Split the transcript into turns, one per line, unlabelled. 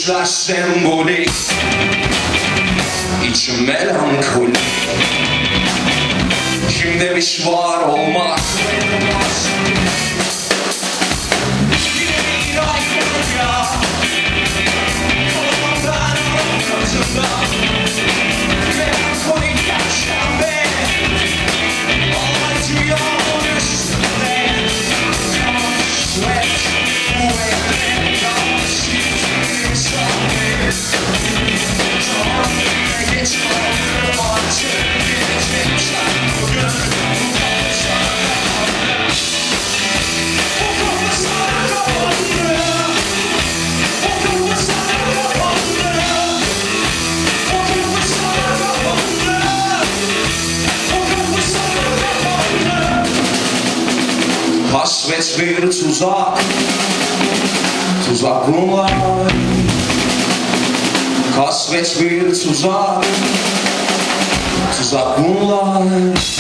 Düşler sembolik, içim melankolik. Kim demiş var olmak? Yine bir ay ya, kolumdan avukatımdan. Melankolik perşembe, ağacıyor üstünde. Sweat, hasret bir tuzak, tuzak bunlar. Kasvet bir tuzak, tuzak bunlar.